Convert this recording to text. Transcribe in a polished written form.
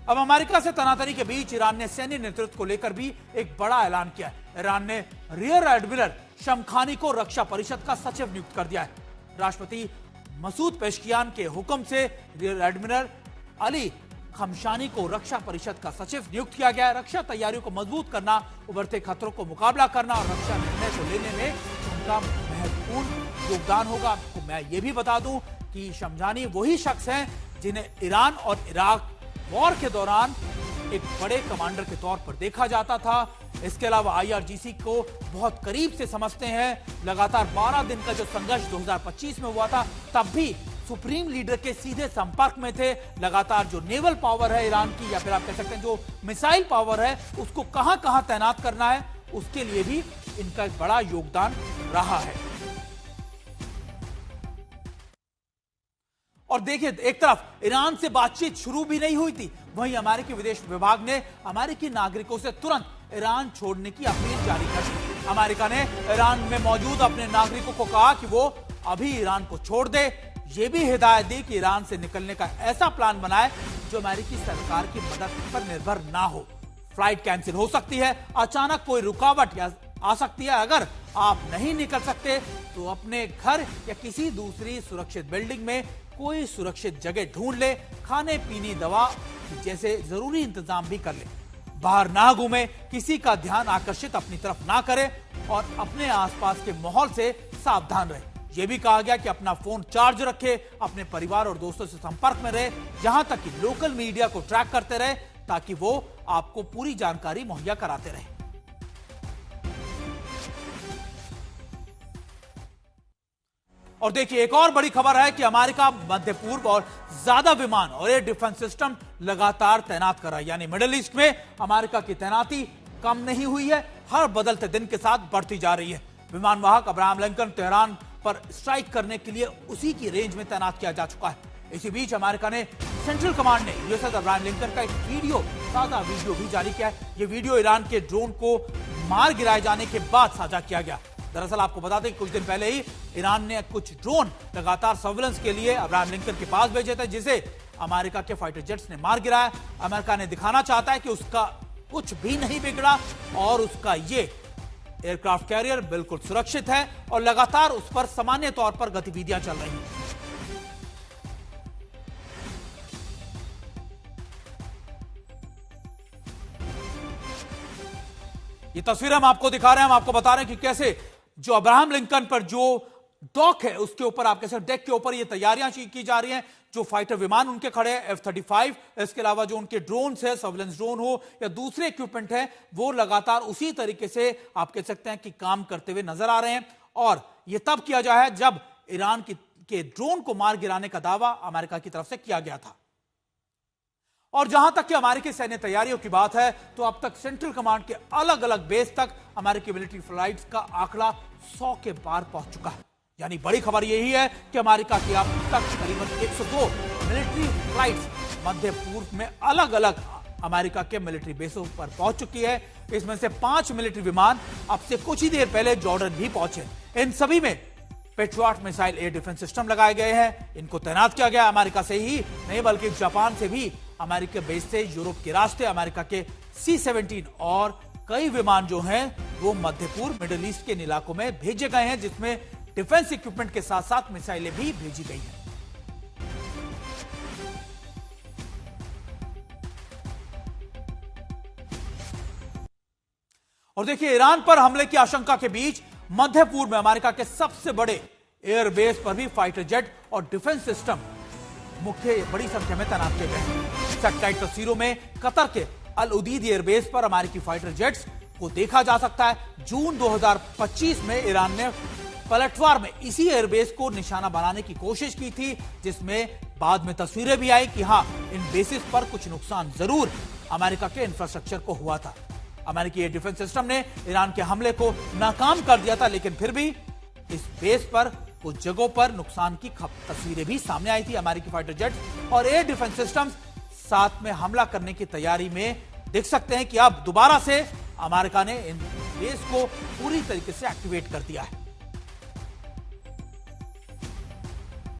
अब अमेरिका से तनातनी के बीच ईरान ने सैन्य नेतृत्व को लेकर भी एक बड़ा ऐलान किया है। ईरान ने रियर एडमिरल शमखानी को रक्षा परिषद का सचिव नियुक्त कर दिया है। राष्ट्रपति मसूद पेशकियान के हुक्म से रियर एडमिरल अली खमशानी को रक्षा परिषद का सचिव नियुक्त किया गया है। रक्षा तैयारियों को मजबूत करना, उभरते खतरों को मुकाबला करना और रक्षा निर्णय को लेने में उनका महत्वपूर्ण योगदान होगा। आपको मैं ये भी बता दूं कि शमशानी वही शख्स हैं जिन्हें ईरान और इराक वॉर के दौरान एक बड़े कमांडर के तौर पर देखा जाता था। इसके अलावा आईआरजीसी को बहुत करीब से समझते हैं। लगातार 12 दिन का जो संघर्ष 2025 में हुआ था, तब भी सुप्रीम लीडर के सीधे संपर्क में थे। लगातार जो नेवल पावर है ईरान की, या फिर आप कह सकते हैं जो मिसाइल पावर है, उसको कहां कहां तैनात करना है, उसके लिए भी इनका एक बड़ा योगदान रहा है। और देखिए, एक तरफ ईरान से बातचीत शुरू भी नहीं हुई थी, वहीं अमेरिकी विदेश विभाग ने अमेरिकी नागरिकों से तुरंत ईरान छोड़ने की अपील जारी कर दी। अमेरिका ने ईरान में मौजूद अपने नागरिकों को कहा कि वो अभी ईरान को छोड़ दे। ये भी हिदायत दी कि ईरान से निकलने का ऐसा प्लान बनाए जो अमेरिकी सरकार की मदद पर निर्भर ना हो। फ्लाइट कैंसिल हो सकती है, अचानक कोई रुकावट या आ सकती है। अगर आप नहीं निकल सकते तो अपने घर या किसी दूसरी सुरक्षित बिल्डिंग में कोई सुरक्षित जगह ढूंढ ले। खाने पीने, दवा जैसे जरूरी इंतजाम भी कर ले। बाहर ना घूमे, किसी का ध्यान आकर्षित अपनी तरफ ना करे और अपने आसपास के माहौल से सावधान रहे। यह भी कहा गया कि अपना फोन चार्ज रखे, अपने परिवार और दोस्तों से संपर्क में रहे, जहां तक कि लोकल मीडिया को ट्रैक करते रहे ताकि वो आपको पूरी जानकारी मुहैया कराते रहे। और देखिए, एक और बड़ी खबर है कि अमेरिका मध्य पूर्व और ज्यादा विमान और एयर डिफेंस सिस्टम लगातार तैनात कर रहा है। यानी मिडिल ईस्ट में अमेरिका की तैनाती कम नहीं हुई है, हर बदलते दिन के साथ बढ़ती जा रही है। विमान वाहक अब्राहम लिंकन तेहरान पर स्ट्राइक करने के लिए उसी की रेंज में तैनात किया जा चुका है। इसी बीच अमेरिका ने सेंट्रल कमांड ने यूएसएस अब्राहम लिंकन का एक ताजा वीडियो भी जारी किया है। यह वीडियो ईरान के ड्रोन को मार गिराए जाने के बाद साझा किया गया। दरअसल आपको बता दें कि कुछ दिन पहले ही ईरान ने कुछ ड्रोन लगातार सर्विलेंस के लिए अब्राहम लिंकन के पास भेजे थे, जिसे अमेरिका के फाइटर जेट्स ने मार गिराया। अमेरिका ने दिखाना चाहता है कि उसका कुछ भी नहीं बिगड़ा और उसका ये एयरक्राफ्ट कैरियर बिल्कुल सुरक्षित है और लगातार उस पर सामान्य तौर पर गतिविधियां चल रही हैं। ये तस्वीर हम आपको दिखा रहे हैं, हम आपको बता रहे हैं कि कैसे जो अब्राहम लिंकन पर जो डॉक है उसके ऊपर, आप कैसे डेक के ऊपर ये तैयारियां की जा रही हैं। जो फाइटर विमान उनके खड़े हैं F-35, इसके अलावा जो उनके ड्रोन्स है, सर्विलेंस ड्रोन हो या दूसरे इक्विपमेंट है, वो लगातार उसी तरीके से आप कह सकते हैं कि काम करते हुए नजर आ रहे हैं। और ये तब किया जाए है जब ईरान के ड्रोन को मार गिराने का दावा अमेरिका की तरफ से किया गया था। और जहां तक कि अमेरिकी सैन्य तैयारियों की बात है, तो अब तक सेंट्रल कमांड के अलग अलग बेस तक अमेरिकी मिलिट्री फ्लाइट्स का आंकड़ा 100 के पार पहुंच चुका है। यानी बड़ी खबर यही है कि अमेरिका की अब तक करीबन 102 मिलिट्री फ्लाइट्स मध्य पूर्व में अलग अलग अमेरिका के मिलिट्री बेसों पर पहुंच चुकी है। इसमें से 5 मिलिट्री विमान अब से कुछ ही देर पहले जॉर्डन भी पहुंचे। इन सभी में patriot missile air defence system लगाए गए हैं। इनको तैनात किया गया अमेरिका से ही नहीं, बल्कि जापान से भी, अमेरिका बेस से यूरोप के रास्ते अमेरिका के C-17 और कई विमान जो हैं वो मध्य पूर्व, मिडिल ईस्ट के इलाकों में भेजे गए हैं, जिसमें डिफेंस इक्विपमेंट के साथ साथ मिसाइलें भी भेजी गई हैं। और देखिए, ईरान पर हमले की आशंका के बीच मध्य पूर्व में अमेरिका के सबसे बड़े एयरबेस पर भी फाइटर जेट और डिफेंस सिस्टम मुख्य बड़ी संख्या में तैनात किए गए हैं। सैटेलाइट तस्वीरों में कतर के अल उदीद एयरबेस पर अमेरिकी फाइटर जेट्स को देखा जा सकता है। जून 2025 में ईरान ने पलटवार में इसी एयरबेस को निशाना बनाने की कोशिश की थी, जिसमें बाद में तस्वीरें भी आई कि हां, इन बेसिस पर कुछ नुकसान जरूर अमेरिका के इंफ्रास्ट्रक्चर को हुआ था। अमेरिकी एयर डिफेंस सिस्टम ने ईरान के हमले को नाकाम कर दिया था, लेकिन फिर भी इस बेस पर कुछ जगहों पर नुकसान की तस्वीरें भी सामने आई थी। अमेरिकी फाइटर जेट और एयर डिफेंस सिस्टम साथ में हमला करने की तैयारी में देख सकते हैं कि अब दोबारा से अमेरिका ने इन बेस को पूरी तरीके से एक्टिवेट कर दिया है।